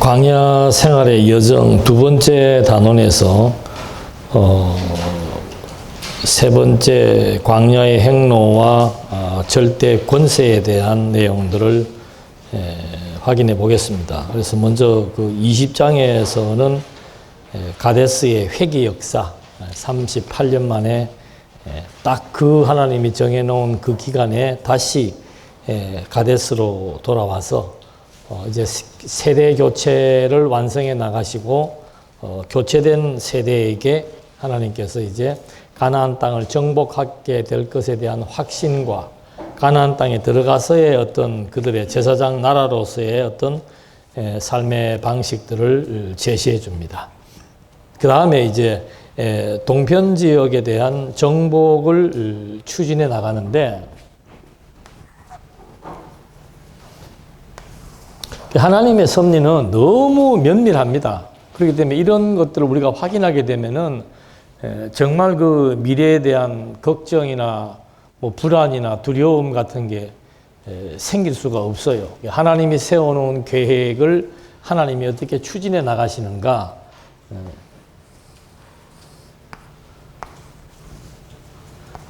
광야 생활의 여정 두 번째 단원에서 세 번째 광야의 행로와 절대 권세에 대한 내용들을 확인해 보겠습니다. 그래서 먼저 그 20장에서는 가데스의 회개 역사 38년 만에 딱 그 하나님이 정해놓은 그 기간에 다시 가데스로 돌아와서 이제 세대 교체를 완성해 나가시고 교체된 세대에게 하나님께서 이제 가나안 땅을 정복하게 될 것에 대한 확신과 가나안 땅에 들어가서의 어떤 그들의 제사장 나라로서의 어떤 삶의 방식들을 제시해 줍니다. 그 다음에 이제 동편 지역에 대한 정복을 추진해 나가는데 하나님의 섭리는 너무 면밀합니다. 그렇기 때문에 이런 것들을 우리가 확인하게 되면은 정말 그 미래에 대한 걱정이나 뭐 불안이나 두려움 같은 게 생길 수가 없어요. 하나님이 세워놓은 계획을 하나님이 어떻게 추진해 나가시는가.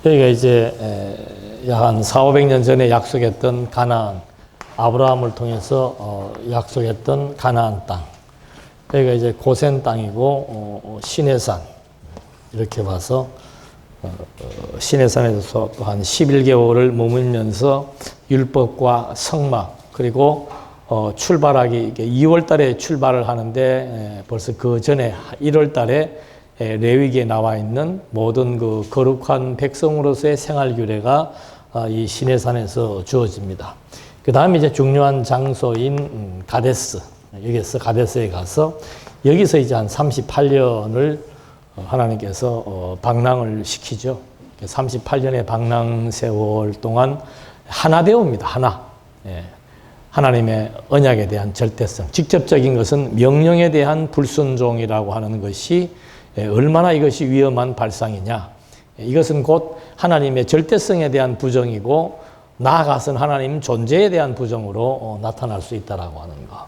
여기가 이제 약 한 400~500년 전에 약속했던 가나안, 아브라함을 통해서 약속했던 가나안 땅. 여기가 이제 고센 땅이고 시내산 이렇게 봐서 시내산에서 또 한 11개월을 머물면서 율법과 성막 그리고 출발하기 2월 달에 출발을 하는데 벌써 그 전에 1월 달에 레위기에 나와 있는 모든 그 거룩한 백성으로서의 생활 규례가 이 시내산에서 주어집니다. 그 다음에 이제 중요한 장소인 가데스, 여기서 가데스에 가서 여기서 이제 한 38년을 하나님께서 방랑을 시키죠. 38년의 방랑 세월 동안 하나 되옵니다. 하나. 하나님의 언약에 대한 절대성. 직접적인 것은 명령에 대한 불순종이라고 하는 것이 얼마나 이것이 위험한 발상이냐. 이것은 곧 하나님의 절대성에 대한 부정이고 나아가서는 하나님 존재에 대한 부정으로 나타날 수 있다라고 하는 거.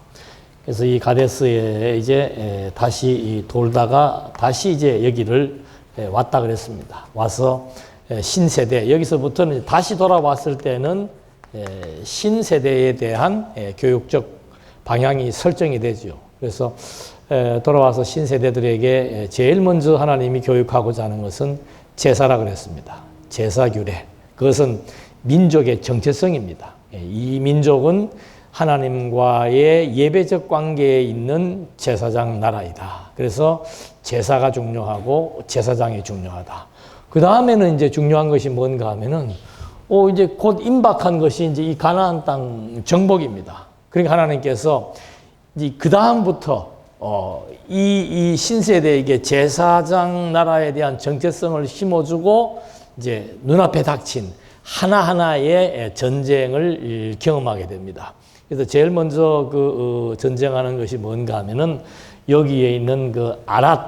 그래서 이 가데스에 이제 다시 돌다가 다시 이제 여기를 왔다 그랬습니다. 와서 신세대, 여기서부터는 다시 돌아왔을 때는 신세대에 대한 교육적 방향이 설정이 되죠. 그래서 돌아와서 신세대들에게 제일 먼저 하나님이 교육하고자 하는 것은 제사라 그랬습니다. 제사 규례. 그것은 민족의 정체성입니다. 이 민족은 하나님과의 예배적 관계에 있는 제사장 나라이다. 그래서 제사가 중요하고 제사장이 중요하다. 그 다음에는 이제 중요한 것이 뭔가 하면은 이제 곧 임박한 것이 이제 이 가나안 땅 정복입니다. 그러니까 하나님께서 이제 그 다음부터 이 신세대에게 제사장 나라에 대한 정체성을 심어주고 이제 눈앞에 닥친 하나하나의 전쟁을 경험하게 됩니다. 그래서 제일 먼저 그 전쟁하는 것이 뭔가 하면은 여기에 있는 그 아랏.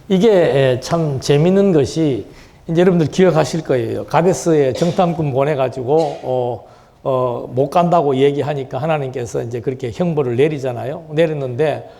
이게 참 재밌는 것이 이제 여러분들 기억하실 거예요. 가데스에 정탐꾼 보내가지고 못 간다고 얘기하니까 하나님께서 이제 그렇게 형벌을 내리잖아요. 내렸는데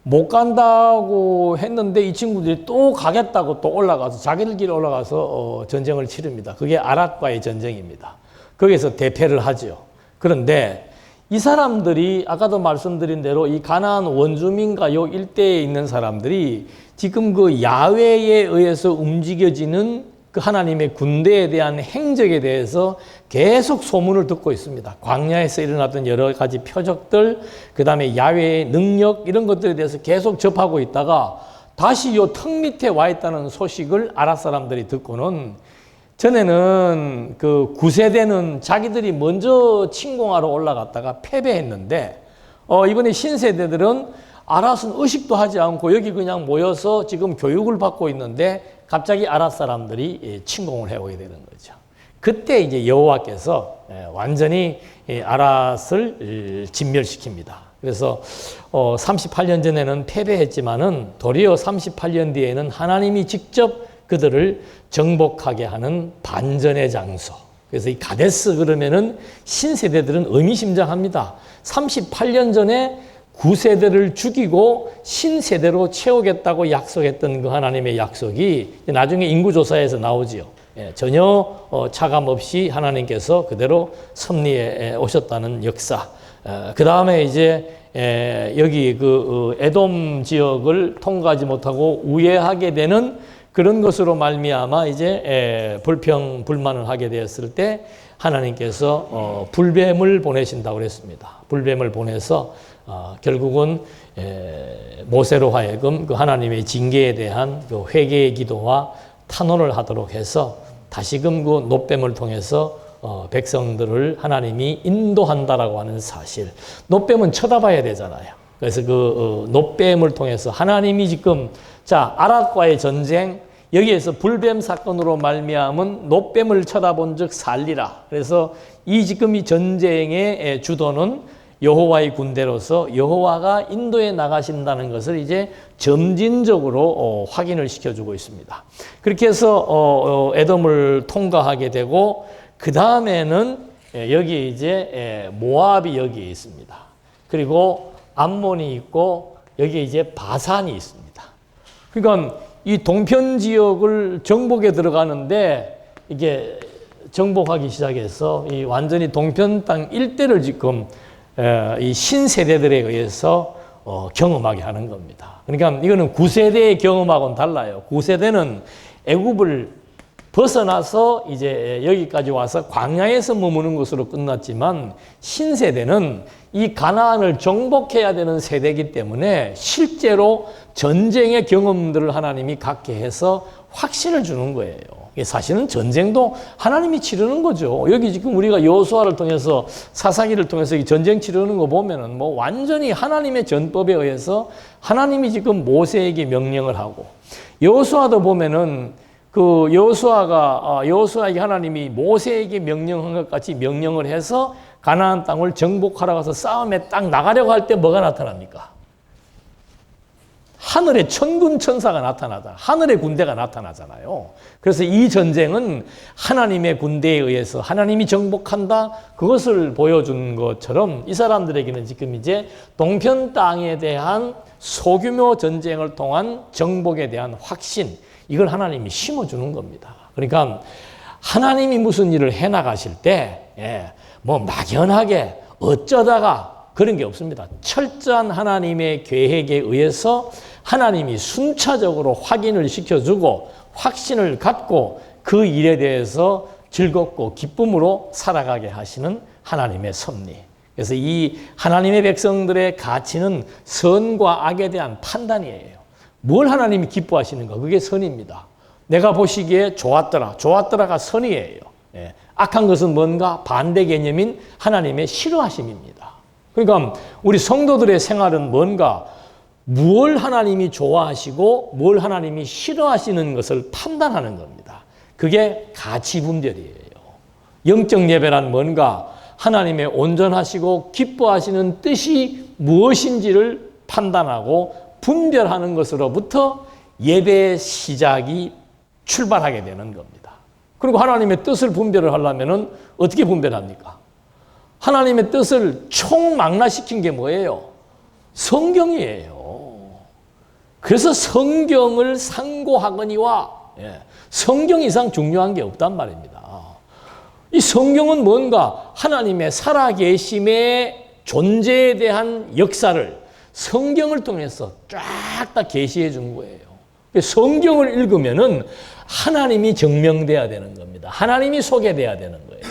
못 간다고 했는데 이 친구들이 또 가겠다고 또 올라가서 자기들끼리 올라가서 전쟁을 치릅니다. 그게 아랏과의 전쟁입니다. 거기서 대패를 하죠. 그런데 이 사람들이 아까도 말씀드린 대로 이 가나안 원주민과 요 일대에 있는 사람들이 지금 그 야훼에 의해서 움직여지는 그 하나님의 군대에 대한 행적에 대해서 계속 소문을 듣고 있습니다. 광야에서 일어났던 여러 가지 표적들, 그 다음에 야훼의 능력 이런 것들에 대해서 계속 접하고 있다가 다시 요 턱 밑에 와 있다는 소식을 아랏 사람들이 듣고는 전에는 그 9세대는 자기들이 먼저 침공하러 올라갔다가 패배했는데 이번에 신세대들은 아랏은 의식도 하지 않고 여기 그냥 모여서 지금 교육을 받고 있는데 갑자기 아랏 사람들이 침공을 해오게 되는 거죠. 그때 이제 여호와께서 완전히 아랏을 진멸시킵니다. 그래서 38년 전에는 패배했지만은 도리어 38년 뒤에는 하나님이 직접 그들을 정복하게 하는 반전의 장소. 그래서 이 가데스 그러면은 신세대들은 의미심장합니다. 38년 전에 구세대를 죽이고 신세대로 채우겠다고 약속했던 그 하나님의 약속이 나중에 인구조사에서 나오지요. 전혀 차감 없이 하나님께서 그대로 섭리해 오셨다는 역사. 그 다음에 이제 여기 그 에돔 지역을 통과하지 못하고 우회하게 되는 그런 것으로 말미암아 이제 불평불만을 하게 되었을 때 하나님께서 불뱀을 보내신다고 그랬습니다. 불뱀을 보내서 결국은 모세로 하여금 그 하나님의 징계에 대한 그 회개의 기도와 탄원을 하도록 해서 다시금 그 놋뱀을 통해서 백성들을 하나님이 인도한다라고 하는 사실. 놋뱀은 쳐다봐야 되잖아요. 그래서 그 놋뱀을 통해서 하나님이 지금 자 아락과의 전쟁 여기에서 불뱀 사건으로 말미암은 놋뱀을 쳐다본 즉 살리라. 그래서 이 지금 이 전쟁의 주도는 여호와의 군대로서 여호와가 인도에 나가신다는 것을 이제 점진적으로 확인을 시켜주고 있습니다. 그렇게 해서 에돔을 통과하게 되고 그 다음에는 여기 이제 모압이 여기에 있습니다. 그리고 암몬이 있고 여기에 이제 바산이 있습니다. 그러니까 이 동편 지역을 정복에 들어가는데 이게 정복하기 시작해서 이 완전히 동편 땅 일대를 지금 이 신세대들에 의해서 경험하게 하는 겁니다. 그러니까 이거는 구세대의 경험하고는 달라요. 구세대는 애굽을 벗어나서 이제 여기까지 와서 광야에서 머무는 것으로 끝났지만 신세대는 이 가나안을 정복해야 되는 세대이기 때문에 실제로 전쟁의 경험들을 하나님이 갖게 해서 확신을 주는 거예요. 사실은 전쟁도 하나님이 치르는 거죠. 여기 지금 우리가 여호수아를 통해서 사사기를 통해서 이 전쟁 치르는 거 보면은 뭐 완전히 하나님의 전법에 의해서 하나님이 지금 모세에게 명령을 하고 여호수아도 보면은 그 여호수아에게 하나님이 모세에게 명령한 것 같이 명령을 해서 가나안 땅을 정복하러 가서 싸움에 딱 나가려고 할 때 뭐가 나타납니까? 하늘의 천군 천사가 나타나다. 하늘의 군대가 나타나잖아요. 그래서 이 전쟁은 하나님의 군대에 의해서 하나님이 정복한다. 그것을 보여준 것처럼 이 사람들에게는 지금 이제 동편 땅에 대한 소규모 전쟁을 통한 정복에 대한 확신. 이걸 하나님이 심어주는 겁니다. 그러니까 하나님이 무슨 일을 해나가실 때, 뭐 막연하게 어쩌다가 그런 게 없습니다. 철저한 하나님의 계획에 의해서 하나님이 순차적으로 확인을 시켜주고 확신을 갖고 그 일에 대해서 즐겁고 기쁨으로 살아가게 하시는 하나님의 섭리. 그래서 이 하나님의 백성들의 가치는 선과 악에 대한 판단이에요. 뭘 하나님이 기뻐하시는가? 그게 선입니다. 내가 보시기에 좋았더라. 좋았더라가 선이에요. 악한 것은 뭔가? 반대 개념인 하나님의 싫어하심입니다. 그러니까 우리 성도들의 생활은 뭔가? 무엇을 하나님이 좋아하시고 뭘 하나님이 싫어하시는 것을 판단하는 겁니다. 그게 가치 분별이에요. 영적 예배란 뭔가? 하나님의 온전하시고 기뻐하시는 뜻이 무엇인지를 판단하고 분별하는 것으로부터 예배의 시작이 출발하게 되는 겁니다. 그리고 하나님의 뜻을 분별을 하려면 어떻게 분별합니까? 하나님의 뜻을 총망라시킨 게 뭐예요? 성경이에요. 그래서 성경을 상고하거니와 성경 이상 중요한 게 없단 말입니다. 이 성경은 뭔가 하나님의 살아계심의 존재에 대한 역사를 성경을 통해서 쫙 다 계시해 준 거예요. 성경을 읽으면은 하나님이 증명돼야 되는 겁니다. 하나님이 소개돼야 되는 거예요.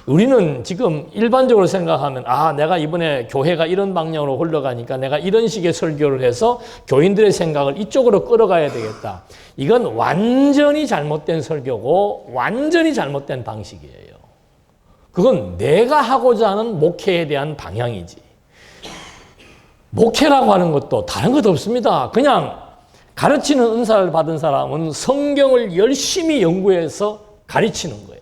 우리는 지금 일반적으로 생각하면 내가 이번에 교회가 이런 방향으로 흘러가니까 내가 이런 식의 설교를 해서 교인들의 생각을 이쪽으로 끌어가야 되겠다. 이건 완전히 잘못된 설교고 완전히 잘못된 방식이에요. 그건 내가 하고자 하는 목회에 대한 방향이지. 목회라고 하는 것도 다른 것 없습니다. 그냥 가르치는 은사를 받은 사람은 성경을 열심히 연구해서 가르치는 거예요.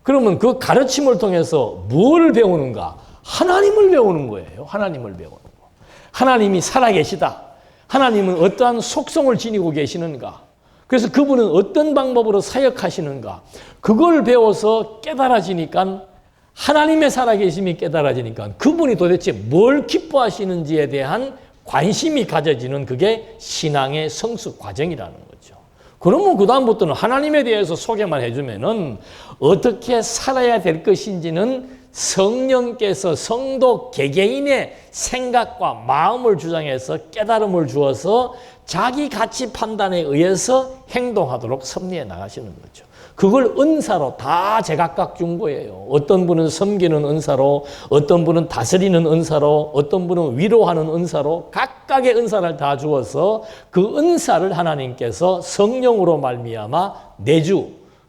그러면 그 가르침을 통해서 뭘 배우는가? 하나님을 배우는 거예요. 하나님을 배우는 거. 하나님이 살아계시다. 하나님은 어떠한 속성을 지니고 계시는가? 그래서 그분은 어떤 방법으로 사역하시는가, 그걸 배워서 깨달아지니까, 하나님의 살아계심이 깨달아지니까 그분이 도대체 뭘 기뻐하시는지에 대한 관심이 가져지는, 그게 신앙의 성숙 과정이라는 거죠. 그러면 그 다음부터는 하나님에 대해서 소개만 해주면은 어떻게 살아야 될 것인지는 성령께서 성도 개개인의 생각과 마음을 주장해서 깨달음을 주어서 자기 가치 판단에 의해서 행동하도록 섭리해 나가시는 거죠. 그걸 은사로 다 제각각 준 거예요. 어떤 분은 섬기는 은사로, 어떤 분은 다스리는 은사로, 어떤 분은 위로하는 은사로, 각각의 은사를 다 주어서 그 은사를 하나님께서 성령으로 말미암아 내주,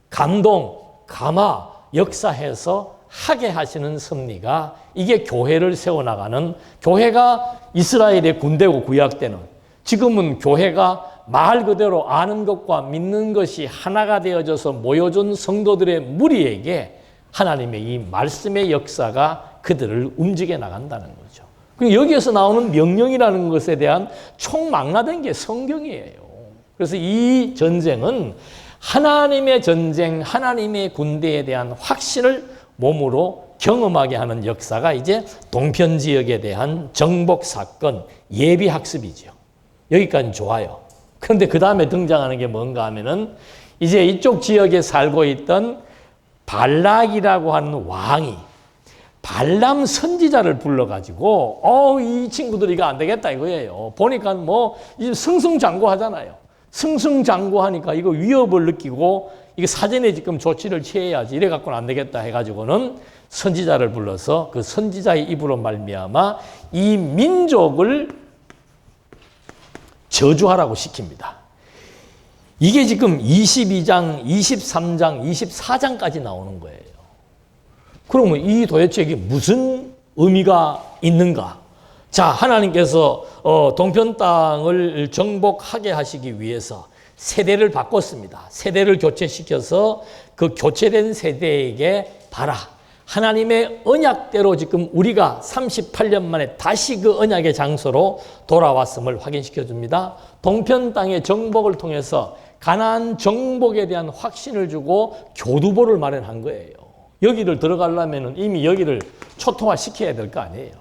감동, 감화, 역사해서 하게 하시는 섭리가, 이게 교회를 세워나가는, 교회가 이스라엘의 군대고 구약 때는, 지금은 교회가 말 그대로 아는 것과 믿는 것이 하나가 되어져서 모여준 성도들의 무리에게 하나님의 이 말씀의 역사가 그들을 움직여 나간다는 거죠. 여기에서 나오는 명령이라는 것에 대한 총망라된 게 성경이에요. 그래서 이 전쟁은 하나님의 전쟁, 하나님의 군대에 대한 확신을 몸으로 경험하게 하는 역사가 이제 동편 지역에 대한 정복 사건, 예비 학습이죠. 여기까지는 좋아요. 그런데 그 다음에 등장하는 게 뭔가 하면은, 이제 이쪽 지역에 살고 있던 발락이라고 하는 왕이 발람 선지자를 불러가지고, 이 친구들 이거 안 되겠다 이거예요. 보니까 뭐 이제 승승장구하잖아요. 승승장구하니까 이거 위협을 느끼고, 이거 사전에 지금 조치를 취해야지, 이래 갖고는 안 되겠다 해가지고는 선지자를 불러서 그 선지자의 입으로 말미암아 이 민족을 저주하라고 시킵니다. 이게 지금 22장, 23장, 24장까지 나오는 거예요. 그러면 이 도대체 이게 무슨 의미가 있는가? 자, 하나님께서 동편 땅을 정복하게 하시기 위해서 세대를 바꿨습니다. 세대를 교체시켜서 그 교체된 세대에게 봐라, 하나님의 언약대로 지금 우리가 38년 만에 다시 그 언약의 장소로 돌아왔음을 확인시켜 줍니다. 동편 땅의 정복을 통해서 가나안 정복에 대한 확신을 주고 교두보를 마련한 거예요. 여기를 들어가려면 이미 여기를 초토화시켜야 될 거 아니에요.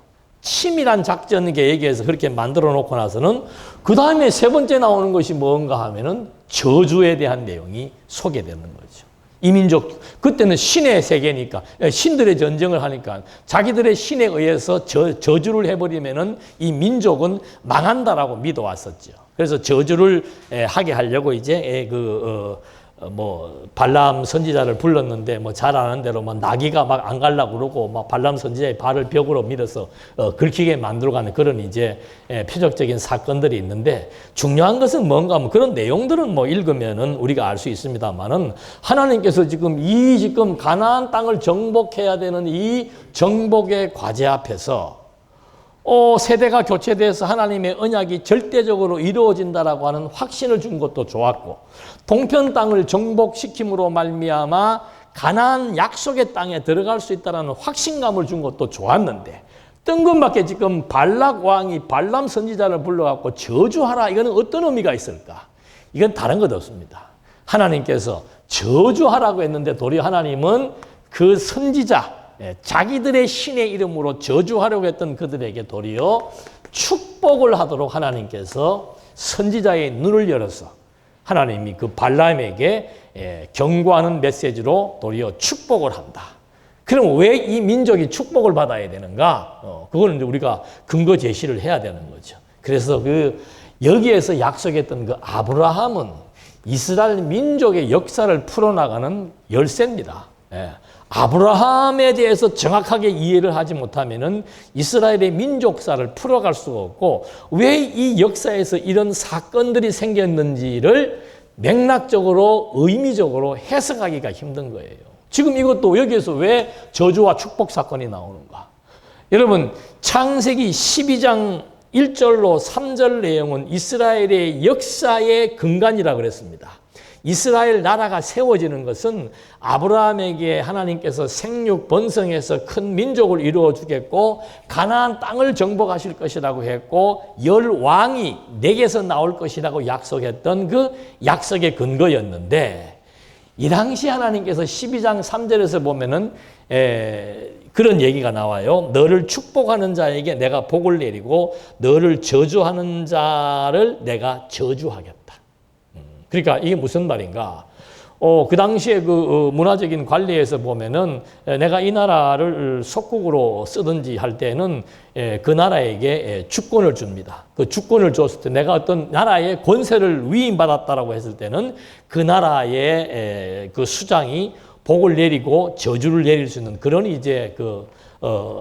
치밀한 작전에게 얘기해서 그렇게 만들어 놓고 나서는 그 다음에 세 번째 나오는 것이 뭔가 하면은 저주에 대한 내용이 소개되는 거죠. 이민족, 그때는 신의 세계니까, 신들의 전쟁을 하니까 자기들의 신에 의해서 저주를 해버리면은 이 민족은 망한다라고 믿어왔었죠. 그래서 저주를 하게 하려고 이제 발람 선지자를 불렀는데, 잘 아는 대로 나귀가 막 안 가려고 그러고, 발람 선지자의 발을 벽으로 밀어서 긁히게 만들어가는 그런 이제 표적적인 사건들이 있는데, 중요한 것은 뭔가 하면 그런 내용들은 읽으면은 우리가 알 수 있습니다만은, 하나님께서 지금 가나안 땅을 정복해야 되는 이 정복의 과제 앞에서 세대가 교체돼서 하나님의 언약이 절대적으로 이루어진다라고 하는 확신을 준 것도 좋았고, 동편 땅을 정복시킴으로 말미암아 가나안 약속의 땅에 들어갈 수 있다는 확신감을 준 것도 좋았는데, 뜬금없게 지금 발락 왕이 발람 선지자를 불러갖고 저주하라, 이거는 어떤 의미가 있을까? 이건 다른 것 없습니다. 하나님께서 저주하라고 했는데 도리어 하나님은 그 선지자, 자기들의 신의 이름으로 저주하려고 했던 그들에게 도리어 축복을 하도록 하나님께서 선지자의 눈을 열어서 하나님이 그 발람에게 경고하는 메시지로 도리어 축복을 한다. 그럼 왜 이 민족이 축복을 받아야 되는가? 그거는 이제 우리가 근거 제시를 해야 되는 거죠. 그래서 여기에서 약속했던 그 아브라함은 이스라엘 민족의 역사를 풀어나가는 열쇠입니다. 아브라함에 대해서 정확하게 이해를 하지 못하면은 이스라엘의 민족사를 풀어갈 수가 없고, 왜 이 역사에서 이런 사건들이 생겼는지를 맥락적으로 의미적으로 해석하기가 힘든 거예요. 지금 이것도 여기에서 왜 저주와 축복 사건이 나오는가? 여러분, 창세기 12장 1절로 3절 내용은 이스라엘의 역사의 근간이라고 그랬습니다. 이스라엘 나라가 세워지는 것은 아브라함에게 하나님께서 생육 번성해서 큰 민족을 이루어 주겠고 가나안 땅을 정복하실 것이라고 했고 10왕이 내게서 나올 것이라고 약속했던 그 약속의 근거였는데 이 당시 하나님께서 12장 3절에서 보면은 그런 얘기가 나와요. 너를 축복하는 자에게 내가 복을 내리고 너를 저주하는 자를 내가 저주하겠다. 그러니까 이게 무슨 말인가? 그 당시에 그 문화적인 관리에서 보면은 내가 이 나라를 속국으로 쓰든지 할 때는 그 나라에게 주권을 줍니다. 그 주권을 줬을 때 내가 어떤 나라의 권세를 위임받았다라고 했을 때는 그 나라의 그 수장이 복을 내리고 저주를 내릴 수 있는 그런 이제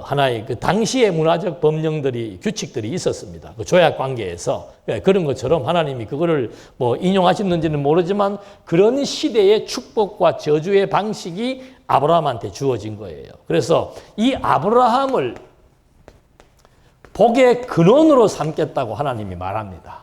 하나의 그 당시의 문화적 법령들이 규칙들이 있었습니다. 그 조약 관계에서 그런 것처럼 하나님이 그거를 뭐 인용하셨는지는 모르지만 그런 시대의 축복과 저주의 방식이 아브라함한테 주어진 거예요. 그래서 이 아브라함을 복의 근원으로 삼겠다고 하나님이 말합니다.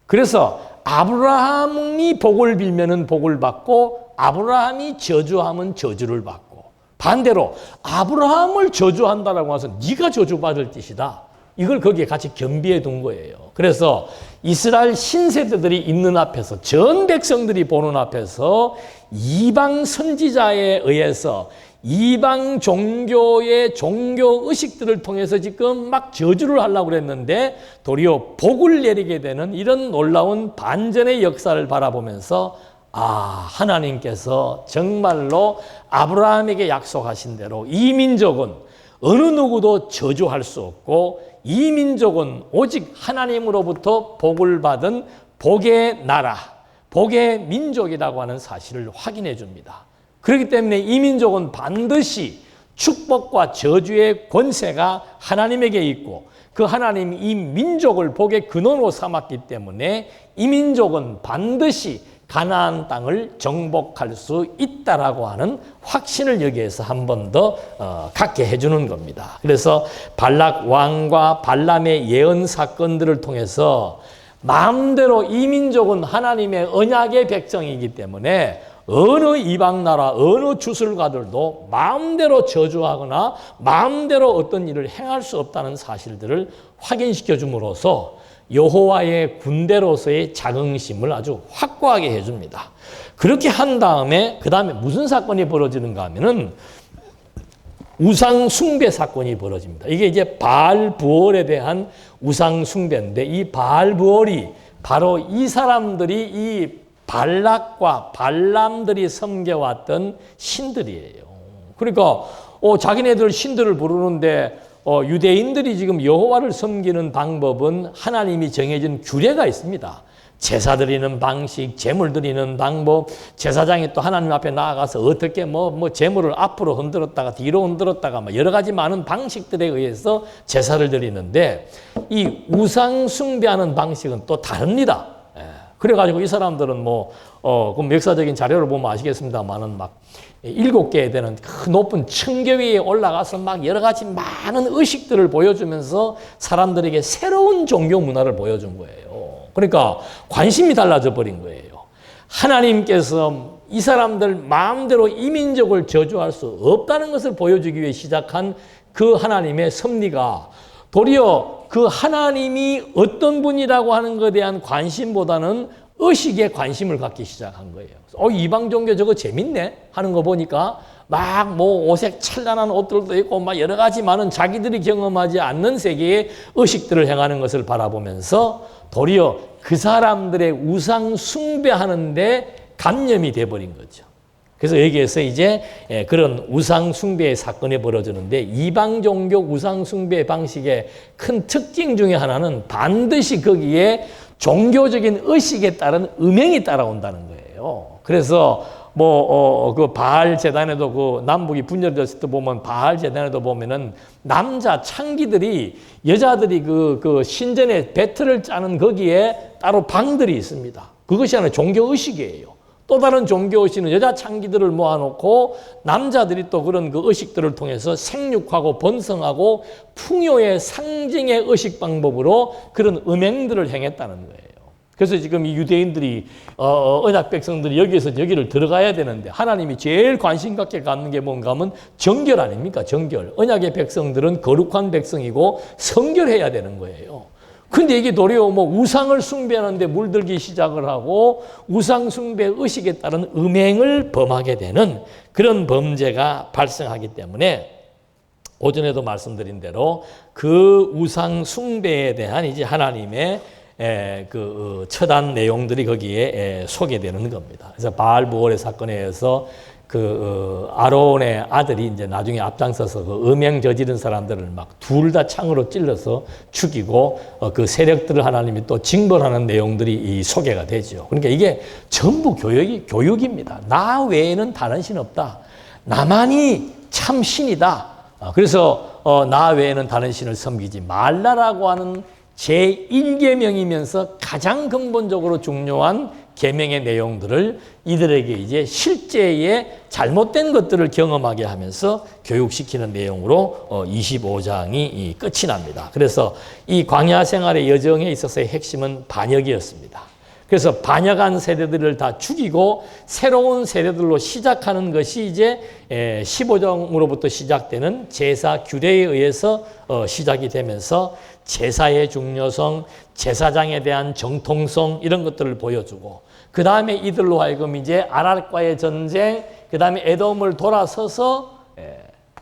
그래서 아브라함이 복을 빌면은 복을 받고 아브라함이 저주하면 저주를 받고 반대로 아브라함을 저주한다라고 해서 네가 저주받을 뜻이다. 이걸 거기에 같이 겸비해 둔 거예요. 그래서 이스라엘 신세대들이 있는 앞에서 전 백성들이 보는 앞에서 이방 선지자에 의해서 이방 종교의 종교 의식들을 통해서 지금 막 저주를 하려고 그랬는데 도리어 복을 내리게 되는 이런 놀라운 반전의 역사를 바라보면서 하나님께서 정말로 아브라함에게 약속하신 대로 이 민족은 어느 누구도 저주할 수 없고 이 민족은 오직 하나님으로부터 복을 받은 복의 나라, 복의 민족이라고 하는 사실을 확인해 줍니다. 그렇기 때문에 이 민족은 반드시 축복과 저주의 권세가 하나님에게 있고 그 하나님이 이 민족을 복의 근원으로 삼았기 때문에 이 민족은 반드시 가나안 땅을 정복할 수 있다라고 하는 확신을 여기에서 한 번 더 갖게 해주는 겁니다. 그래서 발락 왕과 발람의 예언 사건들을 통해서 마음대로 이 민족은 하나님의 언약의 백성이기 때문에 어느 이방 나라, 어느 주술가들도 마음대로 저주하거나 마음대로 어떤 일을 행할 수 없다는 사실들을 확인시켜 줌으로써 여호와의 군대로서의 자긍심을 아주 확고하게 해줍니다. 그렇게 한 다음에 그 다음에 무슨 사건이 벌어지는가 하면은 우상 숭배 사건이 벌어집니다. 이게 이제 바알 부월에 대한 우상 숭배인데 이 바알 부월이 바로 이 사람들이 이 발락과 발람들이 섬겨왔던 신들이에요. 그러니까 자기네들 신들을 부르는데 유대인들이 지금 여호와를 섬기는 방법은 하나님이 정해진 규례가 있습니다. 제사 드리는 방식, 제물 드리는 방법, 제사장이 또 하나님 앞에 나아가서 어떻게 제물을 앞으로 흔들었다가 뒤로 흔들었다가 여러 가지 많은 방식들에 의해서 제사를 드리는데 이 우상 숭배하는 방식은 또 다릅니다. 그래가지고 이 사람들은 그럼 역사적인 자료를 보면 아시겠습니다만은 막 7개에 되는 그 높은 층계 위에 올라가서 막 여러 가지 많은 의식들을 보여주면서 사람들에게 새로운 종교 문화를 보여준 거예요. 그러니까 관심이 달라져 버린 거예요. 하나님께서 이 사람들 마음대로 이 민족을 저주할 수 없다는 것을 보여주기 위해 시작한 그 하나님의 섭리가 도리어 그 하나님이 어떤 분이라고 하는 것에 대한 관심보다는 의식에 관심을 갖기 시작한 거예요. 이방 종교 저거 재밌네 하는 거 보니까 막 오색 찬란한 옷들도 있고 막 여러 가지 많은 자기들이 경험하지 않는 세계의 의식들을 행하는 것을 바라보면서 도리어 그 사람들의 우상 숭배하는데 감염이 돼버린 거죠. 그래서 여기에서 이제 그런 우상 숭배의 사건이 벌어지는데 이방 종교 우상 숭배 방식의 큰 특징 중에 하나는 반드시 거기에 종교적인 의식에 따른 음행이 따라온다는 거예요. 그래서 그 바알 제단에도 그 남북이 분열됐을 때 보면 바알 제단에도 보면은 남자 창기들이 여자들이 그 신전에 배틀을 짜는 거기에 따로 방들이 있습니다. 그것이 하나의 종교 의식이에요. 또 다른 종교 의식은 여자 창기들을 모아놓고 남자들이 또 그런 그 의식들을 통해서 생육하고 번성하고 풍요의 상징의 의식 방법으로 그런 음행들을 행했다는 거예요. 그래서 지금 이 유대인들이 언약 백성들이 여기에서 여기를 들어가야 되는데 하나님이 제일 관심 갖게 갖는 게 뭔가 하면 정결 아닙니까? 정결. 언약의 백성들은 거룩한 백성이고 성결해야 되는 거예요. 근데 이게 도리어 뭐 우상을 숭배하는데 물들기 시작을 하고 우상 숭배 의식에 따른 음행을 범하게 되는 그런 범죄가 발생하기 때문에 오전에도 말씀드린 대로 그 우상 숭배에 대한 이제 하나님의 그 처단 내용들이 거기에 소개되는 겁니다. 그래서 바알부올의 사건에 의해서 그 아론의 아들이 이제 나중에 앞장서서 그 음행 저지른 사람들을 막 둘 다 창으로 찔러서 죽이고 그 세력들을 하나님이 또 징벌하는 내용들이 이 소개가 되죠. 그러니까 이게 전부 교육입니다. 나 외에는 다른 신 없다. 나만이 참 신이다. 그래서 나 외에는 다른 신을 섬기지 말라라고 하는 제1계명이면서 가장 근본적으로 중요한 계명의 내용들을 이들에게 이제 실제의 잘못된 것들을 경험하게 하면서 교육시키는 내용으로 25장이 끝이 납니다. 그래서 이 광야 생활의 여정에 있어서의 핵심은 반역이었습니다. 그래서 반역한 세대들을 다 죽이고 새로운 세대들로 시작하는 것이 이제 15장으로부터 시작되는 제사 규례에 의해서 시작이 되면서 제사의 중요성, 제사장에 대한 정통성 이런 것들을 보여주고 그 다음에 이들로 하여금 이제 아랄과의 전쟁, 그 다음에 에돔을 돌아서서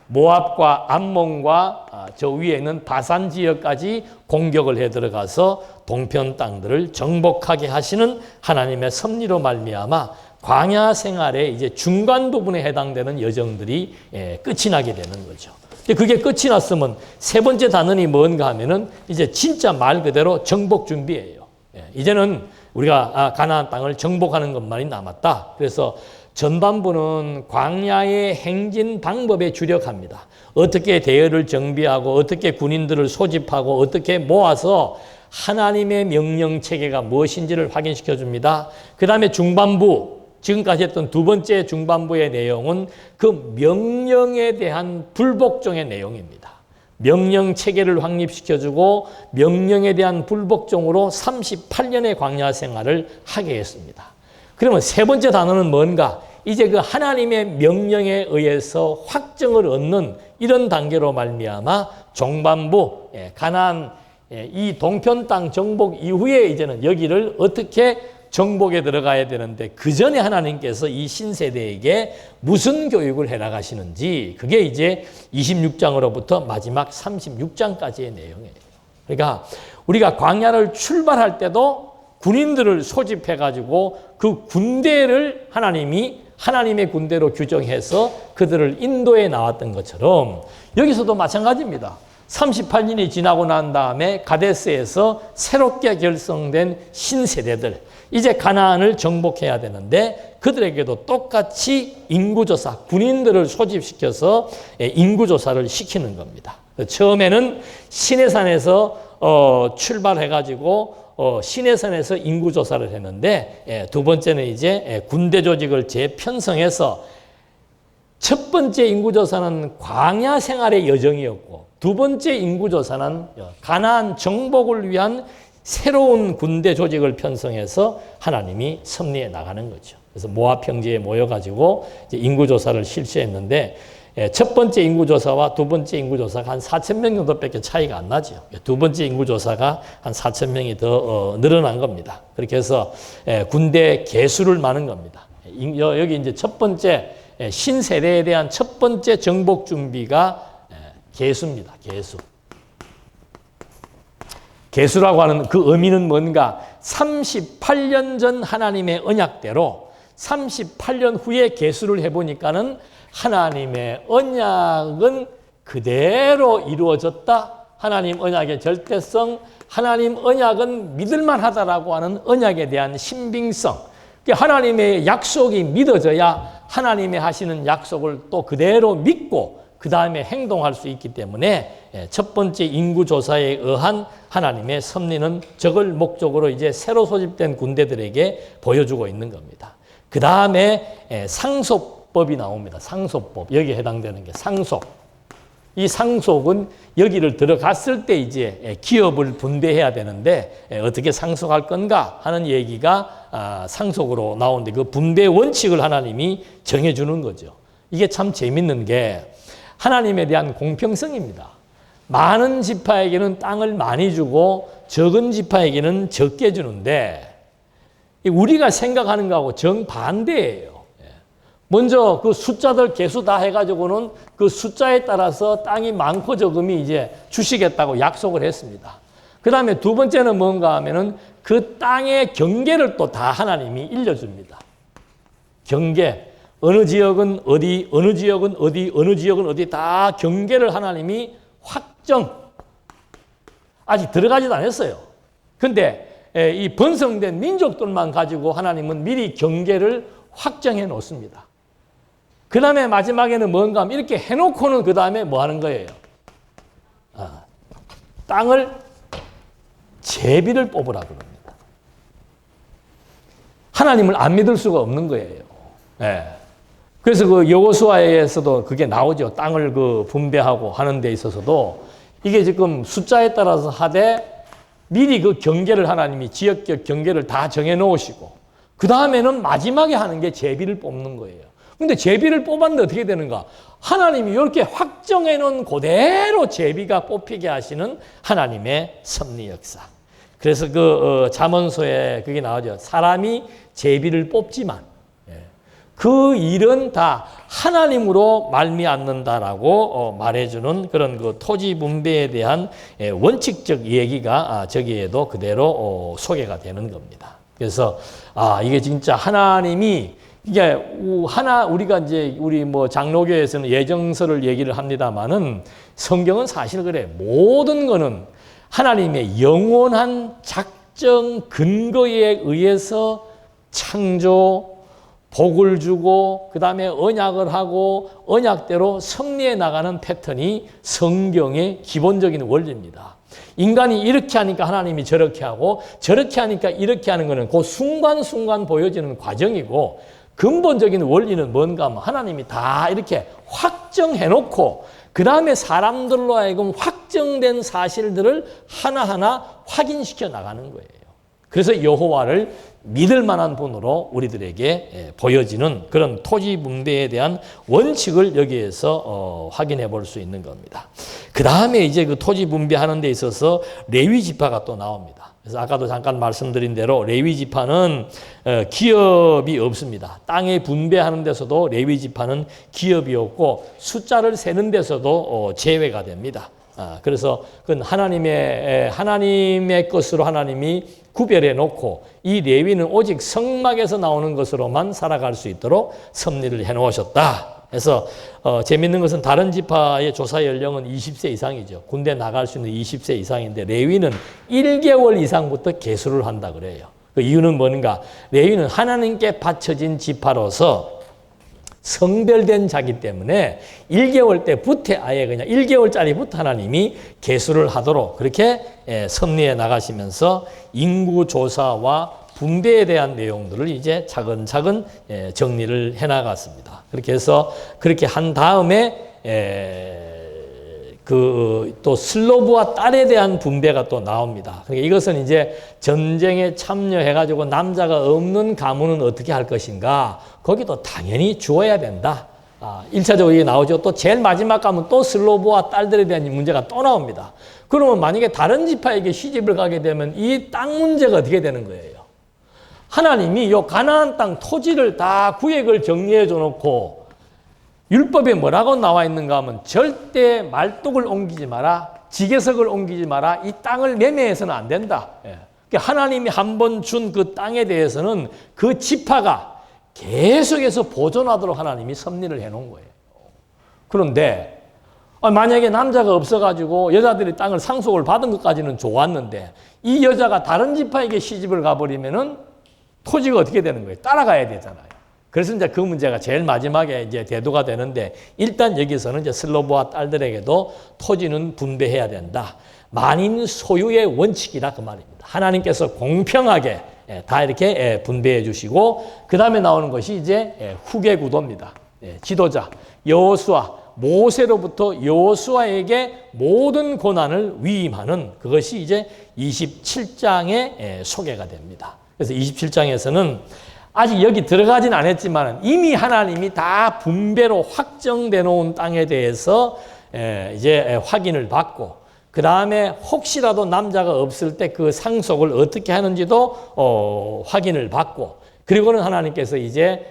모압과 암몬과 저 위에 있는 바산 지역까지 공격을 해 들어가서 동편 땅들을 정복하게 하시는 하나님의 섭리로 말미암아 광야 생활의 이제 중간 부분에 해당되는 여정들이 끝이 나게 되는 거죠. 그게 끝이 났으면 세 번째 단원이 뭔가 하면은 이제 진짜 말 그대로 정복 준비예요. 이제는 우리가 가나안 땅을 정복하는 것만이 남았다. 그래서 전반부는 광야의 행진 방법에 주력합니다. 어떻게 대열을 정비하고 어떻게 군인들을 소집하고 어떻게 모아서 하나님의 명령 체계가 무엇인지를 확인시켜 줍니다. 그 다음에 중반부, 지금까지 했던 두 번째 중반부의 내용은 그 명령에 대한 불복종의 내용입니다. 명령 체계를 확립시켜주고 명령에 대한 불복종으로 38년의 광야 생활을 하게 했습니다. 그러면 세 번째 단어는 뭔가? 이제 그 하나님의 명령에 의해서 확정을 얻는 이런 단계로 말미암아 종반부 가나안 이 동편 땅 정복 이후에 이제는 여기를 어떻게 정복에 들어가야 되는데 그 전에 하나님께서 이 신세대에게 무슨 교육을 해나가시는지 그게 이제 26장으로부터 마지막 36장까지의 내용이에요. 그러니까 우리가 광야를 출발할 때도 군인들을 소집해가지고 그 군대를 하나님이 하나님의 군대로 규정해서 그들을 인도해 나왔던 것처럼 여기서도 마찬가지입니다. 38년이 지나고 난 다음에 가데스에서 새롭게 결성된 신세대들 이제 가나안을 정복해야 되는데 그들에게도 똑같이 인구조사, 군인들을 소집시켜서 인구조사를 시키는 겁니다. 처음에는 시내산에서 출발해가지고 시내산에서 인구조사를 했는데 두 번째는 이제 군대 조직을 재편성해서 첫 번째 인구조사는 광야 생활의 여정이었고 두 번째 인구조사는 가나안 정복을 위한 새로운 군대 조직을 편성해서 하나님이 섭리해 나가는 거죠. 그래서 모압 평지에 모여가지고 이제 인구조사를 실시했는데 첫 번째 인구조사와 두 번째 인구조사가 한 4,000명 정도밖에 차이가 안 나죠. 두 번째 인구조사가 한 4,000명이 더 늘어난 겁니다. 그렇게 해서 군대 개수를 많은 겁니다. 여기 이제 첫 번째 신세대에 대한 첫 번째 정복 준비가 개수입니다. 개수. 개수라고 하는 그 의미는 뭔가 38년 전 하나님의 언약대로 38년 후에 개수를 해보니까는 하나님의 언약은 그대로 이루어졌다. 하나님 언약의 절대성, 하나님 언약은 믿을만하다라고 하는 언약에 대한 신빙성. 하나님의 약속이 믿어져야 하나님의 하시는 약속을 또 그대로 믿고 그 다음에 행동할 수 있기 때문에 첫 번째 인구조사에 의한 하나님의 섭리는 저걸 목적으로 이제 새로 소집된 군대들에게 보여주고 있는 겁니다. 그 다음에 상속법이 나옵니다. 상속법. 여기에 해당되는 게 상속. 이 상속은 여기를 들어갔을 때 이제 기업을 분배해야 되는데 어떻게 상속할 건가 하는 얘기가 상속으로 나오는데 그 분배 원칙을 하나님이 정해주는 거죠. 이게 참 재밌는 게 하나님에 대한 공평성입니다. 많은 지파에게는 땅을 많이 주고 적은 지파에게는 적게 주는데 우리가 생각하는 거하고 정반대예요. 먼저 그 숫자들 개수 다 해가지고는 그 숫자에 따라서 땅이 많고 적음이 이제 주시겠다고 약속을 했습니다. 그 다음에 두 번째는 뭔가 하면은 그 땅의 경계를 또 다 하나님이 일려줍니다. 경계. 어느 지역은 어디, 어느 지역은 어디, 어느 지역은 어디 다 경계를 하나님이 확정. 아직 들어가지도 않았어요. 근데 이 번성된 민족들만 가지고 하나님은 미리 경계를 확정해 놓습니다. 그 다음에 마지막에는 뭔가 하면 이렇게 해놓고는 그 다음에 뭐 하는 거예요? 땅을 제비를 뽑으라 그럽니다. 하나님을 안 믿을 수가 없는 거예요. 네. 그래서 그 여호수아에서도 그게 나오죠. 땅을 그 분배하고 하는 데 있어서도 이게 지금 숫자에 따라서 하되 미리 그 경계를 하나님이 지역적 경계를 다 정해 놓으시고 그 다음에는 마지막에 하는 게 제비를 뽑는 거예요. 근데 제비를 뽑았는데 어떻게 되는가? 하나님이 이렇게 확정해 놓은 그대로 제비가 뽑히게 하시는 하나님의 섭리 역사. 그래서 그 잠언서에 그게 나오죠. 사람이 제비를 뽑지만 그 일은 다 하나님으로 말미암는다라고 말해주는 그런 그 토지 분배에 대한 원칙적 얘기가 저기에도 그대로 소개가 되는 겁니다. 그래서 이게 진짜 하나님이 이게 우리가 이제 우리 뭐 장로교에서는 예정서를 얘기를 합니다만은 성경은 사실 그래. 모든 거는 하나님의 영원한 작정 근거에 의해서 창조, 복을 주고 그 다음에 언약을 하고 언약대로 승리해 나가는 패턴이 성경의 기본적인 원리입니다. 인간이 이렇게 하니까 하나님이 저렇게 하고 저렇게 하니까 이렇게 하는 것은 그 순간순간 보여지는 과정이고 근본적인 원리는 뭔가 하면 하나님이 다 이렇게 확정해놓고 그 다음에 사람들로 하여금 확정된 사실들을 하나하나 확인시켜 나가는 거예요. 그래서 여호와를 믿을 만한 분으로 우리들에게 보여지는 그런 토지 분배에 대한 원칙을 여기에서 확인해 볼 수 있는 겁니다. 그 다음에 이제 그 토지 분배하는 데 있어서 레위 지파가 또 나옵니다. 그래서 아까도 잠깐 말씀드린 대로 레위 지파는 기업이 없습니다. 땅에 분배하는 데서도 레위 지파는 기업이 없고 숫자를 세는 데서도 제외가 됩니다. 그래서 그건 하나님의 것으로 하나님이 구별해 놓고 이 레위는 오직 성막에서 나오는 것으로만 살아갈 수 있도록 섭리를 해 놓으셨다. 그래서 재밌는 것은 다른 지파의 조사 연령은 20세 이상이죠. 군대 나갈 수 있는 20세 이상인데 레위는 1개월 이상부터 계수를 한다 그래요. 그 이유는 뭔가? 레위는 하나님께 바쳐진 지파로서 성별된 자기 때문에 1개월 때부터 아예 그냥 1개월짜리부터 하나님이 계수를 하도록 그렇게 섭리해 나가시면서 인구 조사와 분배에 대한 내용들을 이제 차근차근 정리를 해 나갔습니다. 그렇게 해서 그렇게 한 다음에 또 슬로브와 딸에 대한 분배가 또 나옵니다. 그러니까 이것은 이제 전쟁에 참여해가지고 남자가 없는 가문은 어떻게 할 것인가? 거기도 당연히 주어야 된다. 1차적으로 이게 나오죠. 또 제일 마지막 가면 또 슬로브와 딸들에 대한 문제가 또 나옵니다. 그러면 만약에 다른 지파에게 시집을 가게 되면 이 땅 문제가 어떻게 되는 거예요? 하나님이 요 가나안 땅 토지를 다 구획을 정리해 줘 놓고 율법에 뭐라고 나와 있는가 하면 절대 말뚝을 옮기지 마라. 지게석을 옮기지 마라. 이 땅을 매매해서는 안 된다. 하나님이 한번 준 그 땅에 대해서는 그 지파가 계속해서 보존하도록 하나님이 섭리를 해놓은 거예요. 그런데 만약에 남자가 없어가지고 여자들이 땅을 상속을 받은 것까지는 좋았는데 이 여자가 다른 지파에게 시집을 가버리면은 토지가 어떻게 되는 거예요? 따라가야 되잖아요. 그래서 이제 그 문제가 제일 마지막에 이제 대두가 되는데 일단 여기서는 이제 슬로브와 딸들에게도 토지는 분배해야 된다. 만인 소유의 원칙이라 그 말입니다. 하나님께서 공평하게 다 이렇게 분배해 주시고 그 다음에 나오는 것이 이제 후계 구도입니다. 지도자 여호수아 모세로부터 여호수아에게 모든 고난을 위임하는 그것이 이제 27장에 소개가 됩니다. 그래서 27장에서는 아직 여기 들어가진 않았지만 이미 하나님이 다 분배로 확정돼 놓은 땅에 대해서 이제 확인을 받고, 그 다음에 혹시라도 남자가 없을 때 그 상속을 어떻게 하는지도 확인을 받고, 그리고는 하나님께서 이제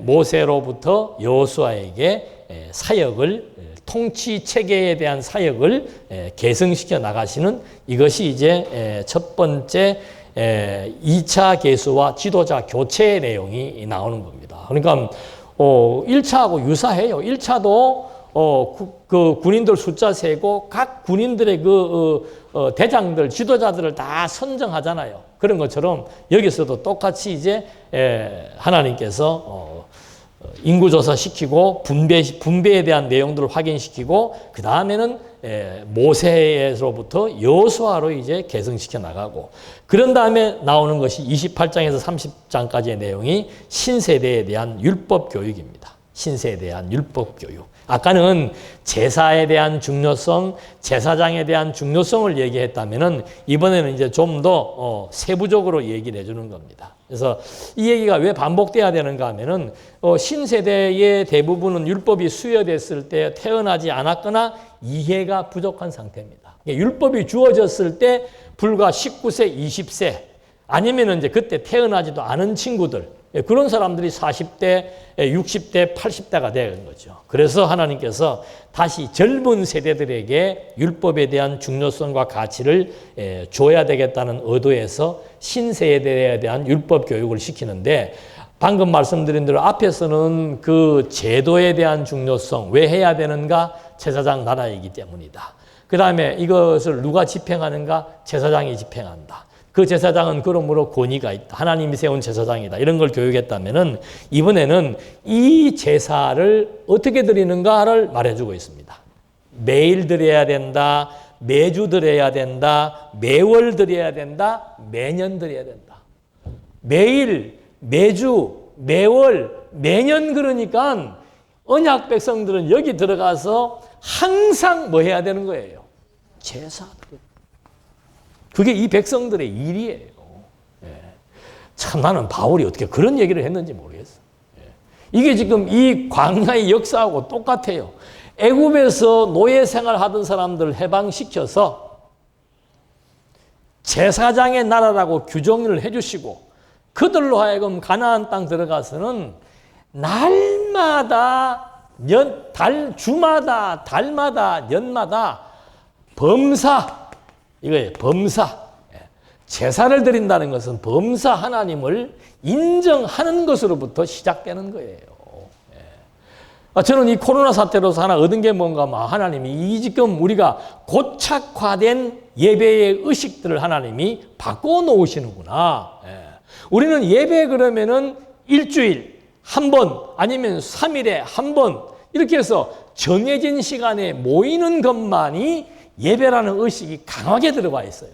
모세로부터 여호수아에게 사역을, 통치 체계에 대한 사역을 계승시켜 나가시는, 이것이 이제 첫 번째 2차 계수와 지도자 교체의 내용이 나오는 겁니다. 그러니까 1차하고 유사해요. 1차도 그 군인들 숫자 세고 각 군인들의 대장들, 지도자들을 다 선정하잖아요. 그런 것처럼 여기서도 똑같이 이제 하나님께서 인구조사 시키고 분배에 대한 내용들을 확인시키고, 그 다음에는 모세에서부터 여호수아로 이제 계승시켜 나가고, 그런 다음에 나오는 것이 28장에서 30장까지의 내용이 신세대에 대한 율법 교육입니다. 신세에 대한 율법 교육. 아까는 제사에 대한 중요성, 제사장에 대한 중요성을 얘기했다면은 이번에는 이제 좀 더 세부적으로 얘기를 해주는 겁니다. 그래서 이 얘기가 왜 반복돼야 되는가 하면은 신세대의 대부분은 율법이 수여됐을 때 태어나지 않았거나 이해가 부족한 상태입니다. 율법이 주어졌을 때 불과 19세, 20세 아니면은 이제 그때 태어나지도 않은 친구들, 그런 사람들이 40대, 60대, 80대가 되는 거죠. 그래서 하나님께서 다시 젊은 세대들에게 율법에 대한 중요성과 가치를 줘야 되겠다는 의도에서 신세대에 대한 율법 교육을 시키는데, 방금 말씀드린 대로 앞에서는 그 제도에 대한 중요성, 왜 해야 되는가? 제사장 나라이기 때문이다. 그 다음에 이것을 누가 집행하는가? 제사장이 집행한다. 그 제사장은 그러므로 권위가 있다. 하나님이 세운 제사장이다. 이런 걸 교육했다면은 이번에는 이 제사를 어떻게 드리는가를 말해주고 있습니다. 매일 드려야 된다. 매주 드려야 된다. 매월 드려야 된다. 매년 드려야 된다. 매일, 매주, 매월, 매년, 그러니까 언약 백성들은 여기 들어가서 항상 뭐 해야 되는 거예요? 제사. 그게 이 백성들의 일이에요. 참 나는 바울이 어떻게 그런 얘기를 했는지 모르겠어. 이게 지금 이 광야의 역사하고 똑같아요. 애굽에서 노예 생활하던 사람들을 해방시켜서 제사장의 나라라고 규정을 해주시고, 그들로 하여금 가나안 땅 들어가서는 날마다 주마다 달마다 년마다 범사, 이거예요. 범사. 제사를 드린다는 것은 범사 하나님을 인정하는 것으로부터 시작되는 거예요. 저는 이 코로나 사태로서 하나 얻은 게 뭔가, 하나님이 지금 우리가 고착화된 예배의 의식들을 하나님이 바꿔 놓으시는구나. 우리는 예배 그러면은 일주일 한 번 아니면 3일에 한 번 이렇게 해서 정해진 시간에 모이는 것만이 예배라는 의식이 강하게 들어가 있어요.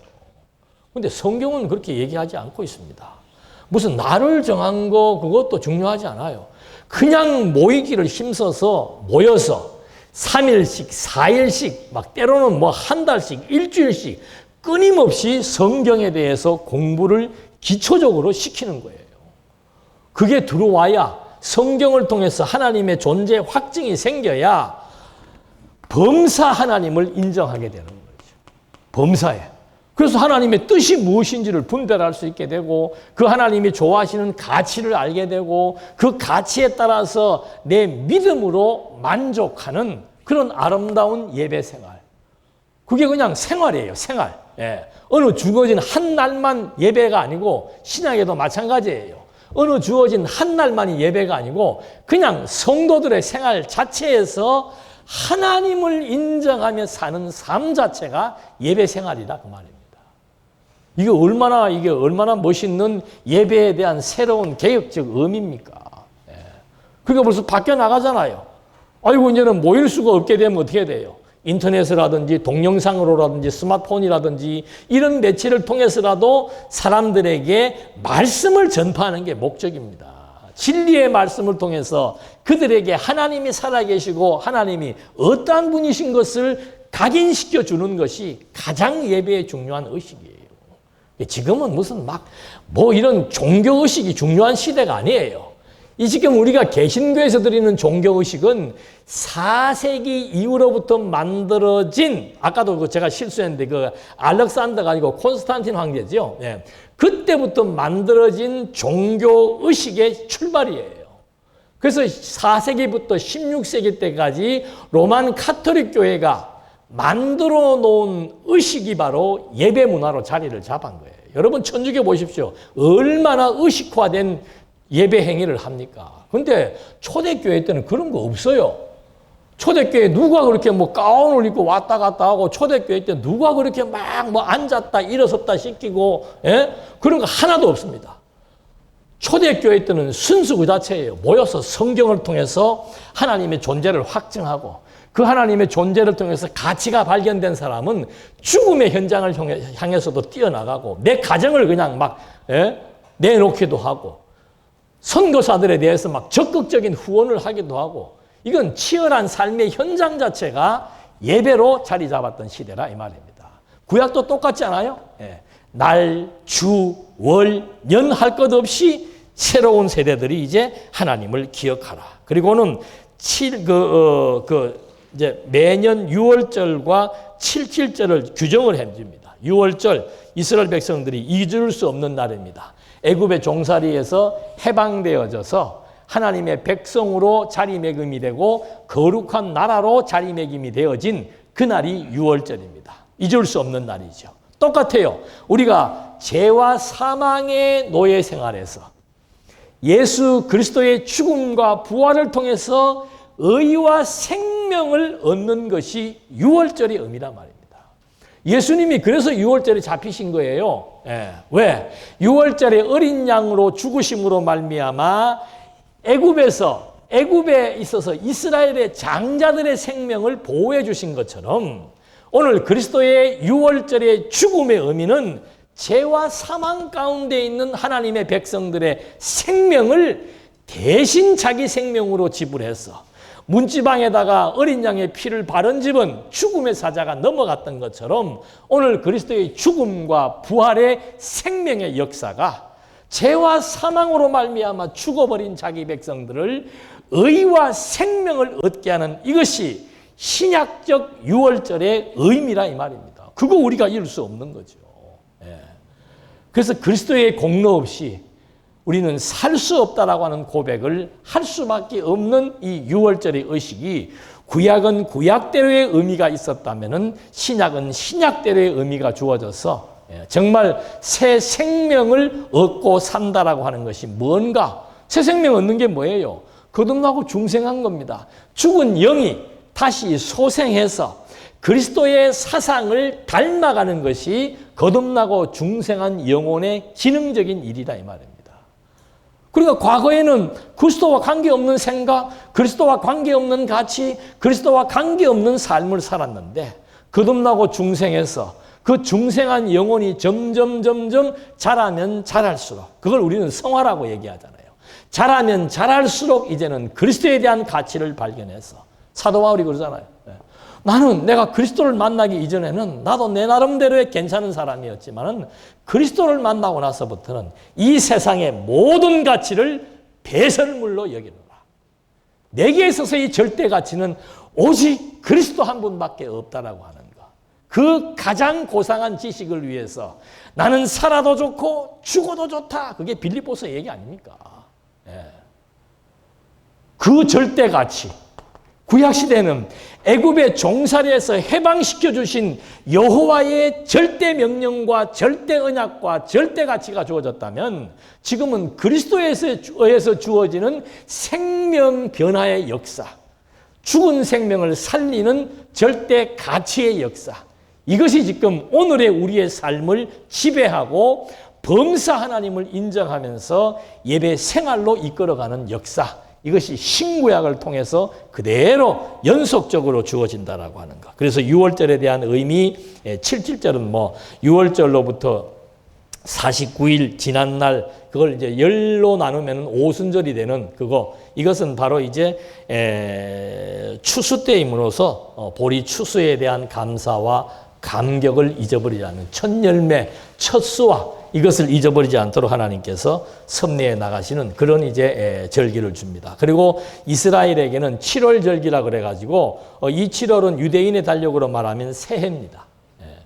그런데 성경은 그렇게 얘기하지 않고 있습니다. 무슨 날을 정한 거 그것도 중요하지 않아요. 그냥 모이기를 힘써서 모여서 3일씩, 4일씩, 막 때로는 뭐 한 달씩, 일주일씩 끊임없이 성경에 대해서 공부를 기초적으로 시키는 거예요. 그게 들어와야 성경을 통해서 하나님의 존재 확증이 생겨야 범사 하나님을 인정하게 되는 거죠. 범사에. 그래서 하나님의 뜻이 무엇인지를 분별할 수 있게 되고, 그 하나님이 좋아하시는 가치를 알게 되고, 그 가치에 따라서 내 믿음으로 만족하는 그런 아름다운 예배 생활. 그게 그냥 생활이에요. 생활. 어느 주어진 한 날만 예배가 아니고, 신약에도 마찬가지예요. 어느 주어진 한 날만이 예배가 아니고 그냥 성도들의 생활 자체에서 하나님을 인정하며 사는 삶 자체가 예배 생활이다, 그 말입니다. 이게 얼마나 멋있는 예배에 대한 새로운 개혁적 의미입니까? 그게 벌써 바뀌어 나가잖아요. 아이고, 이제는 모일 수가 없게 되면 어떻게 돼요? 인터넷이라든지 동영상으로라든지 스마트폰이라든지 이런 매체를 통해서라도 사람들에게 말씀을 전파하는 게 목적입니다. 진리의 말씀을 통해서 그들에게 하나님이 살아계시고 하나님이 어떠한 분이신 것을 각인시켜 주는 것이 가장 예배의 중요한 의식이에요. 지금은 무슨 이런 종교의식이 중요한 시대가 아니에요. 이 지금 우리가 개신교에서 드리는 종교의식은 4세기 이후로부터 만들어진, 아까도 제가 실수했는데 알렉산더가 아니고 콘스탄틴 황제죠. 예. 그때부터 만들어진 종교의식의 출발이에요. 그래서 4세기부터 16세기 때까지 로만 카톨릭 교회가 만들어 놓은 의식이 바로 예배 문화로 자리를 잡은 거예요. 여러분 천주교 보십시오. 얼마나 의식화된 예배 행위를 합니까? 근데 초대교회 때는 그런 거 없어요. 초대교회 누가 그렇게 가운을 입고 왔다 갔다 하고, 초대교회 때 누가 그렇게 앉았다 일어섰다 시키고, 예? 그런 거 하나도 없습니다. 초대교회 때는 순수 그 자체예요. 모여서 성경을 통해서 하나님의 존재를 확증하고, 그 하나님의 존재를 통해서 가치가 발견된 사람은 죽음의 현장을 향해서도 뛰어나가고, 내 가정을 그냥 내놓기도 하고, 선교사들에 대해서 적극적인 후원을 하기도 하고, 이건 치열한 삶의 현장 자체가 예배로 자리 잡았던 시대라 이 말입니다. 구약도 똑같지 않아요? 예. 날, 주, 월, 년 할 것 없이 새로운 세대들이 이제 하나님을 기억하라. 그리고는 이제 매년 6월절과 7.7절을 규정을 해줍니다. 6월절, 이스라엘 백성들이 잊을 수 없는 날입니다. 애굽의 종살이에서 해방되어져서 하나님의 백성으로 자리매김이 되고 거룩한 나라로 자리매김이 되어진 그날이 6월절입니다. 잊을 수 없는 날이죠. 똑같아요. 우리가 죄와 사망의 노예 생활에서 예수 그리스도의 죽음과 부활을 통해서 의와 생명을 얻는 것이 6월절의 의미란 말입니다. 예수님이 그래서 6월절에 잡히신 거예요. 예. 왜? 6월절에 어린 양으로 죽으심으로 말미암아 애굽에 있어서 이스라엘의 장자들의 생명을 보호해 주신 것처럼, 오늘 그리스도의 6월절의 죽음의 의미는 죄와 사망 가운데 있는 하나님의 백성들의 생명을 대신 자기 생명으로 지불해서 문지방에다가 어린 양의 피를 바른 집은 죽음의 사자가 넘어갔던 것처럼, 오늘 그리스도의 죽음과 부활의 생명의 역사가 죄와 사망으로 말미암아 죽어버린 자기 백성들을 의와 생명을 얻게 하는, 이것이 신약적 6월절의 의미라 이 말입니다. 그거 우리가 잃을 수 없는 거죠. 예. 그래서 그리스도의 공로 없이 우리는 살 수 없다라고 하는 고백을 할 수밖에 없는 이 6월절의 의식이, 구약은 구약대로의 의미가 있었다면은 신약은 신약대로의 의미가 주어져서 정말 새 생명을 얻고 산다라고 하는 것이 뭔가? 새 생명 얻는 게 뭐예요? 거듭나고 중생한 겁니다. 죽은 영이 다시 소생해서 그리스도의 사상을 닮아가는 것이 거듭나고 중생한 영혼의 기능적인 일이다 이 말입니다. 그러니까 과거에는 그리스도와 관계없는 생각, 그리스도와 관계없는 가치, 그리스도와 관계없는 삶을 살았는데, 거듭나고 중생해서 그 중생한 영혼이 점점 자라면 자랄수록, 그걸 우리는 성화라고 얘기하잖아요. 자라면 자랄수록 이제는 그리스도에 대한 가치를 발견해서, 사도 바울이 그러잖아요. 나는 내가 그리스도를 만나기 이전에는 나도 내 나름대로의 괜찮은 사람이었지만은 그리스도를 만나고 나서부터는 이 세상의 모든 가치를 배설물로 여기노라. 내게 있어서의 절대 가치는 오직 그리스도 한 분밖에 없다라고 하는 것. 그 가장 고상한 지식을 위해서 나는 살아도 좋고 죽어도 좋다. 그게 빌립보서 얘기 아닙니까? 예. 그 절대 가치. 구약시대는 애굽의 종살이에서 해방시켜 주신 여호와의 절대 명령과 절대 언약과 절대 가치가 주어졌다면, 지금은 그리스도에 의해서 주어지는 생명 변화의 역사, 죽은 생명을 살리는 절대 가치의 역사, 이것이 지금 오늘의 우리의 삶을 지배하고 범사 하나님을 인정하면서 예배 생활로 이끌어가는 역사, 이것이 신구약을 통해서 그대로 연속적으로 주어진다라고 하는 것. 그래서 6월절에 대한 의미, 7.7절은 6월절로부터 49일 지난 날 그걸 이제 열로 나누면 오순절이 되는 그거, 이것은 바로 이제 추수 때임으로써 보리 추수에 대한 감사와 감격을 잊어버리지 않는 첫 열매, 첫 수확, 이것을 잊어버리지 않도록 하나님께서 섭리해 나가시는 그런 이제 절기를 줍니다. 그리고 이스라엘에게는 7월 절기라 그래가지고 이 7월은 유대인의 달력으로 말하면 새해입니다.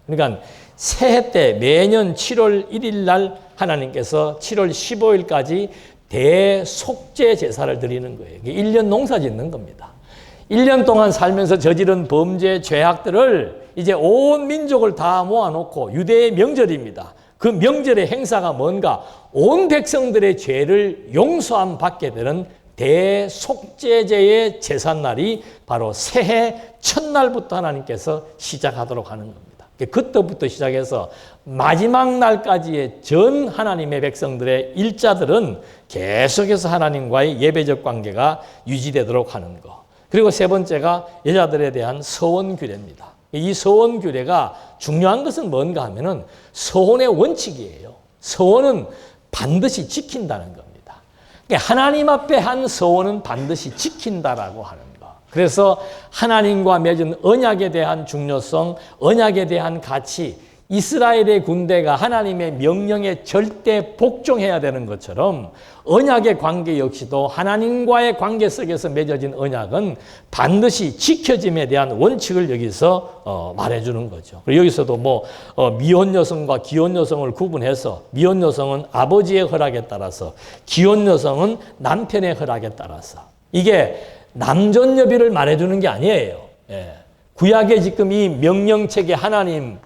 그러니까 새해 때 매년 7월 1일 날 하나님께서 7월 15일까지 대속죄 제사를 드리는 거예요. 1년 농사 짓는 겁니다. 1년 동안 살면서 저지른 범죄, 죄악들을 이제 온 민족을 다 모아놓고 유대의 명절입니다. 그 명절의 행사가 뭔가? 온 백성들의 죄를 용서함 받게 되는 대속죄제의 제삿날이 바로 새해 첫날부터 하나님께서 시작하도록 하는 겁니다. 그때부터 시작해서 마지막 날까지의 전 하나님의 백성들의 일자들은 계속해서 하나님과의 예배적 관계가 유지되도록 하는 것. 그리고 세 번째가 여자들에 대한 서원규례입니다. 이 서원규례가 중요한 것은 뭔가 하면은 서원의 원칙이에요. 서원은 반드시 지킨다는 겁니다. 그러니까 하나님 앞에 한 서원은 반드시 지킨다라고 하는 거. 그래서 하나님과 맺은 언약에 대한 중요성, 언약에 대한 가치, 이스라엘의 군대가 하나님의 명령에 절대 복종해야 되는 것처럼 언약의 관계 역시도 하나님과의 관계 속에서 맺어진 언약은 반드시 지켜짐에 대한 원칙을 여기서 말해주는 거죠. 그리고 여기서도 미혼 여성과 기혼 여성을 구분해서 미혼 여성은 아버지의 허락에 따라서, 기혼 여성은 남편의 허락에 따라서, 이게 남존여비를 말해주는 게 아니에요. 구약에 지금 이 명령책에 하나님,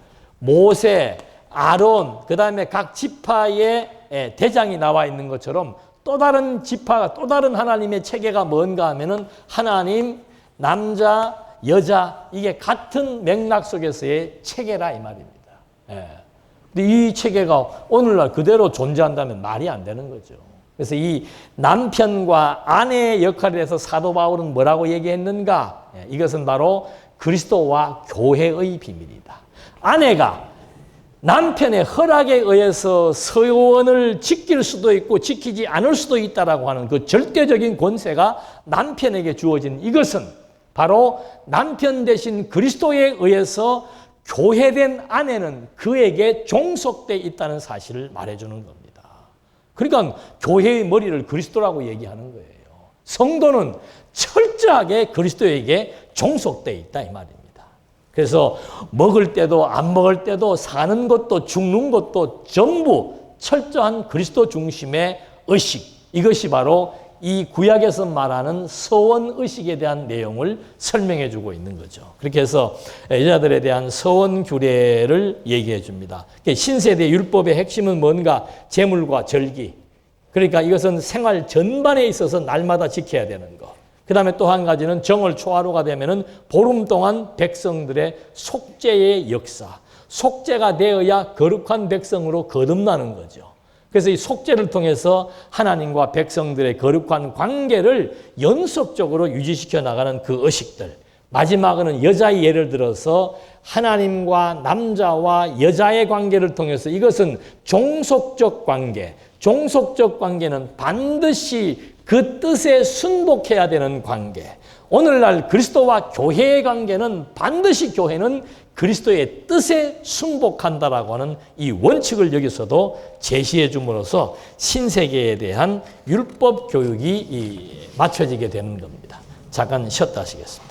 모세, 아론, 그 다음에 각 지파의 대장이 나와 있는 것처럼 또 다른 지파가, 또 다른 하나님의 체계가 뭔가 하면은 하나님, 남자, 여자, 이게 같은 맥락 속에서의 체계라 이 말입니다. 근데 이 체계가 오늘날 그대로 존재한다면 말이 안 되는 거죠. 그래서 이 남편과 아내의 역할에 대해서 사도 바울은 뭐라고 얘기했는가? 이것은 바로 그리스도와 교회의 비밀이다. 아내가 남편의 허락에 의해서 서원을 지킬 수도 있고 지키지 않을 수도 있다라고 하는 그 절대적인 권세가 남편에게 주어진 이것은 바로 남편 대신 그리스도에 의해서 교회된 아내는 그에게 종속돼 있다는 사실을 말해주는 겁니다. 그러니까 교회의 머리를 그리스도라고 얘기하는 거예요. 성도는 철저하게 그리스도에게 종속돼 있다 이 말입니다. 그래서 먹을 때도 안 먹을 때도 사는 것도 죽는 것도 전부 철저한 그리스도 중심의 의식, 이것이 바로 이 구약에서 말하는 서원의식에 대한 내용을 설명해 주고 있는 거죠. 그렇게 해서 여자들에 대한 서원규례를 얘기해 줍니다. 신세대 율법의 핵심은 뭔가? 제물과 절기. 그러니까 이것은 생활 전반에 있어서 날마다 지켜야 되는 것. 그 다음에 또 한 가지는 정월 초하루가 되면은 보름 동안 백성들의 속죄의 역사. 속죄가 되어야 거룩한 백성으로 거듭나는 거죠. 그래서 이 속죄를 통해서 하나님과 백성들의 거룩한 관계를 연속적으로 유지시켜 나가는 그 의식들. 마지막은 여자의 예를 들어서 하나님과 남자와 여자의 관계를 통해서 이것은 종속적 관계. 종속적 관계는 반드시 그 뜻에 순복해야 되는 관계. 오늘날 그리스도와 교회의 관계는 반드시 교회는 그리스도의 뜻에 순복한다라고 하는 이 원칙을 여기서도 제시해 줌으로써 신세계에 대한 율법 교육이 맞춰지게 되는 겁니다. 잠깐 쉬었다 하시겠습니다.